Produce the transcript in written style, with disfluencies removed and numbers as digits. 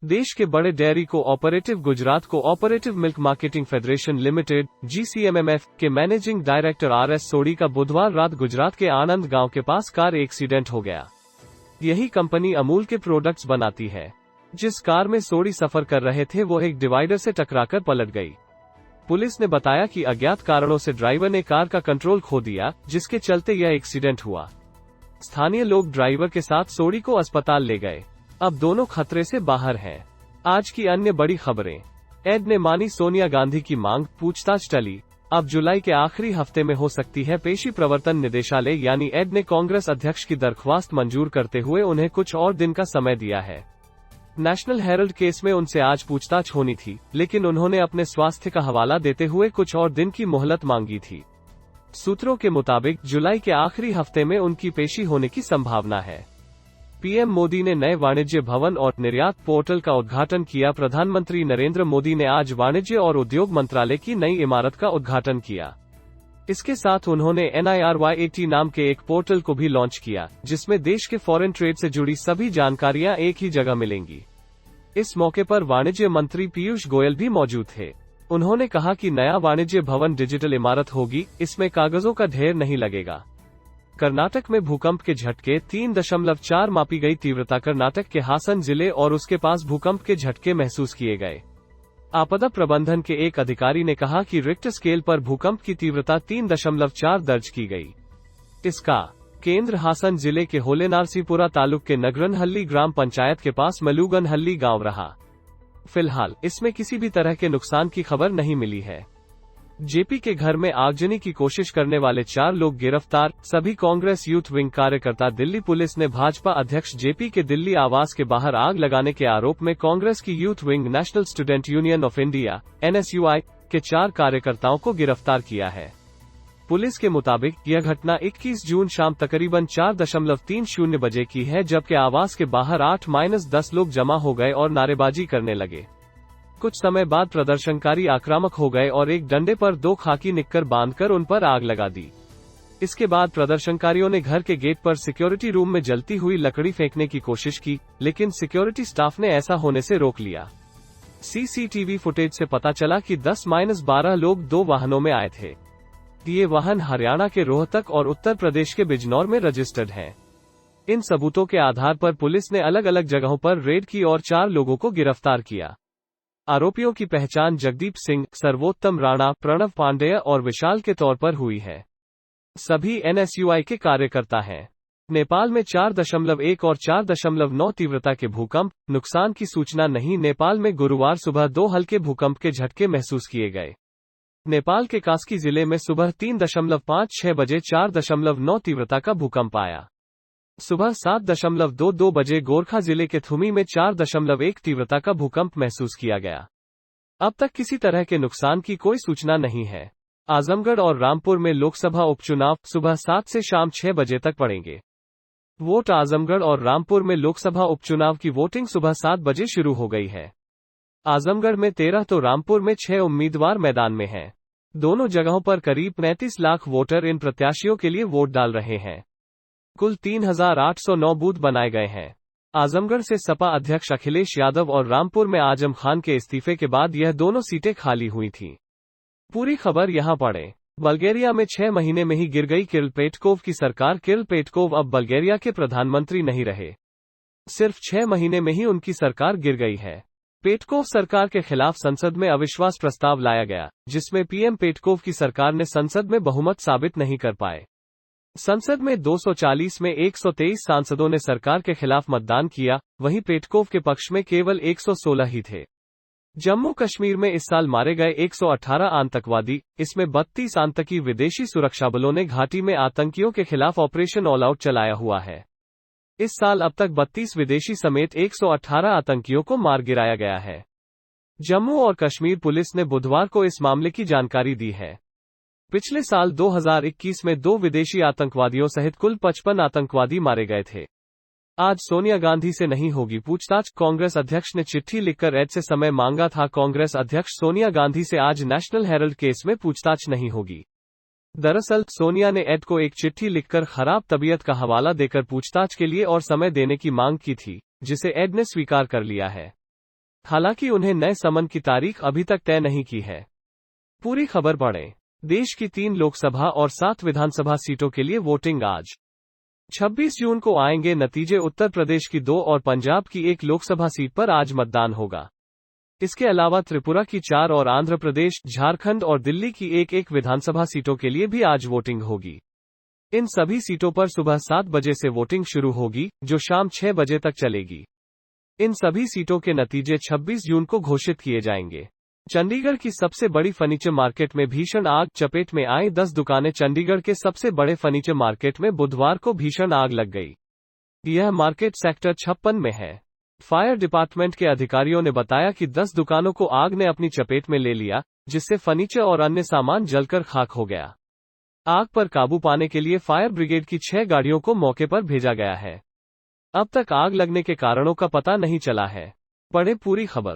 देश के बड़े dairy cooperative Gujarat cooperative milk marketing federation limited (GCMMF) के मैनेजिंग डायरेक्टर RS सोडी का बुधवार रात गुजरात के आणंद गांव के पास कार एक्सीडेंट हो गया। यही कंपनी अमूल के प्रोडक्ट्स बनाती है। जिस कार में सोडी सफर कर रहे थे वो एक डिवाइडर से टकराकर पलट गई। पुलिस ने बताया कि अज्ञात कारणों से ड्राइवर ने कार का कंट्रोल खो दिया, जिसके चलते यह एक्सीडेंट हुआ। स्थानीय लोग ड्राइवर के साथ सोडी को अस्पताल ले गए। अब दोनों खतरे से बाहर हैं। आज की अन्य बड़ी खबरें। एड ने मानी सोनिया गांधी की मांग, पूछताछ टली। अब जुलाई के आखिरी हफ्ते में हो सकती है पेशी। प्रवर्तन निदेशालय यानी एड ने कांग्रेस अध्यक्ष की दरख्वास्त मंजूर करते हुए उन्हें कुछ और दिन का समय दिया है। नेशनल हेराल्ड केस में उनसे आज पूछताछ होनी थी, लेकिन उन्होंने अपने स्वास्थ्य का हवाला देते हुए कुछ और दिन की मोहलत मांगी थी। सूत्रों के मुताबिक जुलाई के आखिरी हफ्ते में उनकी पेशी होने की संभावना है। पीएम मोदी ने नए वाणिज्य भवन और निर्यात पोर्टल का उद्घाटन किया। प्रधानमंत्री नरेंद्र मोदी ने आज वाणिज्य और उद्योग मंत्रालय की नई इमारत का उद्घाटन किया। इसके साथ उन्होंने NIRYAT नाम के एक पोर्टल को भी लॉन्च किया, जिसमें देश के फॉरेन ट्रेड से जुड़ी सभी जानकारियां एक ही जगह मिलेंगी। इस मौके पर वाणिज्य मंत्री पीयूष गोयल भी मौजूद थे। उन्होंने कहा कि नया वाणिज्य भवन डिजिटल इमारत होगी, इसमें कागजों का ढेर नहीं लगेगा। कर्नाटक में भूकंप के झटके 3.4 मापी गई तीव्रता। कर्नाटक के हासन जिले और उसके पास भूकंप के झटके महसूस किए गए। आपदा प्रबंधन के एक अधिकारी ने कहा कि रिक्टर स्केल पर भूकंप की तीव्रता 3.4 दर्ज की गई। इसका केंद्र हासन जिले के होलेनारसीपुरा तालुक के नगरनहल्ली ग्राम पंचायत के पास मलूगनहल्ली गांव रहा। फिलहाल इसमें किसी भी तरह के नुकसान की खबर नहीं मिली है। जेपी के घर में आगजनी की कोशिश करने वाले 4 लोग गिरफ्तार, सभी कांग्रेस यूथ विंग कार्यकर्ता। दिल्ली पुलिस ने भाजपा अध्यक्ष जेपी के दिल्ली आवास के बाहर आग लगाने के आरोप में कांग्रेस की youth wing national student union of India (NSUI) के 4 कार्यकर्ताओं को गिरफ्तार किया है। पुलिस के मुताबिक यह घटना 21 जून शाम तकरीबन 4:30 बजे की है, जबकि आवास के बाहर 8-10 लोग जमा हो गए और नारेबाजी करने लगे। कुछ समय बाद प्रदर्शनकारी आक्रामक हो गए और एक डंडे पर 2 खाकी निक्कर बांधकर उन पर आग लगा दी। इसके बाद प्रदर्शनकारियों ने घर के गेट पर सिक्योरिटी रूम में जलती हुई लकड़ी फेंकने की कोशिश की, लेकिन सिक्योरिटी स्टाफ ने ऐसा होने से रोक लिया। CCTV फुटेज से पता चला कि 10-12 लोग 2 वाहनों में आए थे। ये वाहन हरियाणा के रोहतक और उत्तर प्रदेश के बिजनौर में रजिस्टर्ड हैं। इन सबूतों के आधार पर पुलिस ने अलग अलग जगहों पर रेड की और 4 लोगों को गिरफ्तार किया। आरोपियों की पहचान जगदीप सिंह, सर्वोत्तम राणा, प्रणव पांडेय और विशाल के तौर पर हुई है। सभी NSUI के कार्यकर्ता हैं। नेपाल में 4.1 और 4.9 तीव्रता के भूकंप, नुकसान की सूचना नहीं। नेपाल में गुरुवार सुबह 2 हल्के भूकंप के झटके महसूस किए गए। नेपाल के कास्की जिले में सुबह 3.56 बजे 4.9 तीव्रता का भूकंप आया। सुबह 7.22 बजे गोरखा जिले के थुमी में 4.1 तीव्रता का भूकंप महसूस किया गया। अब तक किसी तरह के नुकसान की कोई सूचना नहीं है। आजमगढ़ और रामपुर में लोकसभा उपचुनाव सुबह 7 से शाम 6 बजे तक पड़ेंगे। वोट आजमगढ़ और रामपुर में लोकसभा उपचुनाव की वोटिंग सुबह 7 बजे शुरू हो गई है। आजमगढ़ में 13 तो रामपुर में 6 उम्मीदवार मैदान में हैं। दोनों जगहों पर करीब 35 लाख वोटर इन प्रत्याशियों के लिए वोट डाल रहे हैं। कुल 3809 बूथ बनाए गए हैं। आजमगढ़ से सपा अध्यक्ष अखिलेश यादव और रामपुर में आजम खान के इस्तीफे के बाद यह दोनों सीटें खाली हुई थीं। पूरी खबर यहां पढ़ें। बल्गेरिया में 6 महीने में ही गिर गई किरिल पेटकोव की सरकार। किरिल पेटकोव अब बल्गेरिया के प्रधानमंत्री नहीं रहे। सिर्फ 6 महीने में ही उनकी सरकार गिर गई है। पेटकोव सरकार के खिलाफ संसद में अविश्वास प्रस्ताव लाया गया, जिसमें पीएम पेटकोव की सरकार ने संसद में बहुमत साबित नहीं कर पाए। संसद में 240 में 123 सांसदों ने सरकार के खिलाफ मतदान किया, वहीं पेटकोव के पक्ष में केवल 116 ही थे। जम्मू कश्मीर में इस साल मारे गए 118 आतंकवादी, इसमें 32 आतंकी विदेशी सुरक्षाबलों ने घाटी में आतंकियों के खिलाफ ऑपरेशन ऑल आउट चलाया हुआ है। इस साल अब तक 32 विदेशी समेत 118 आतंकियों को मार गिराया गया है। जम्मू और कश्मीर पुलिस ने बुधवार को इस मामले की जानकारी दी है। पिछले साल 2021 में 2 विदेशी आतंकवादियों सहित कुल 55 आतंकवादी मारे गए थे। आज सोनिया गांधी से नहीं होगी पूछताछ। कांग्रेस अध्यक्ष ने चिट्ठी लिखकर एड से समय मांगा था। कांग्रेस अध्यक्ष सोनिया गांधी से आज नेशनल हेराल्ड केस में पूछताछ नहीं होगी। दरअसल सोनिया ने एड को एक चिट्ठी लिखकर खराब तबीयत का हवाला देकर पूछताछ के लिए और समय देने की मांग की थी, जिसे एड ने स्वीकार कर लिया है। हालांकि उन्हें नए समन की तारीख अभी तक तय नहीं की है। पूरी खबर पढ़ें। देश की 3 लोकसभा और 7 विधानसभा सीटों के लिए वोटिंग आज 26 जून को आएंगे नतीजे। उत्तर प्रदेश की 2 और पंजाब की 1 लोकसभा सीट पर आज मतदान होगा। इसके अलावा त्रिपुरा की 4 और आंध्र प्रदेश, झारखंड और दिल्ली की 1-1 विधानसभा सीटों के लिए भी आज वोटिंग होगी। इन सभी सीटों पर सुबह 7 बजे से वोटिंग शुरू होगी, जो शाम 6 बजे तक चलेगी। इन सभी सीटों के नतीजे 26 जून को घोषित किए जाएंगे। चंडीगढ़ की सबसे बड़ी फर्नीचर मार्केट में भीषण आग, चपेट में आई 10 दुकानें। चंडीगढ़ के सबसे बड़े फर्नीचर मार्केट में बुधवार को भीषण आग लग गई। यह मार्केट सेक्टर 56 में है। फायर डिपार्टमेंट के अधिकारियों ने बताया कि 10 दुकानों को आग ने अपनी चपेट में ले लिया, जिससे फर्नीचर और अन्य सामान जलकर खाक हो गया। आग पर काबू पाने के लिए फायर ब्रिगेड की 6 गाड़ियों को मौके पर भेजा गया है। अब तक आग लगने के कारणों का पता नहीं चला है। पढ़ें पूरी खबर।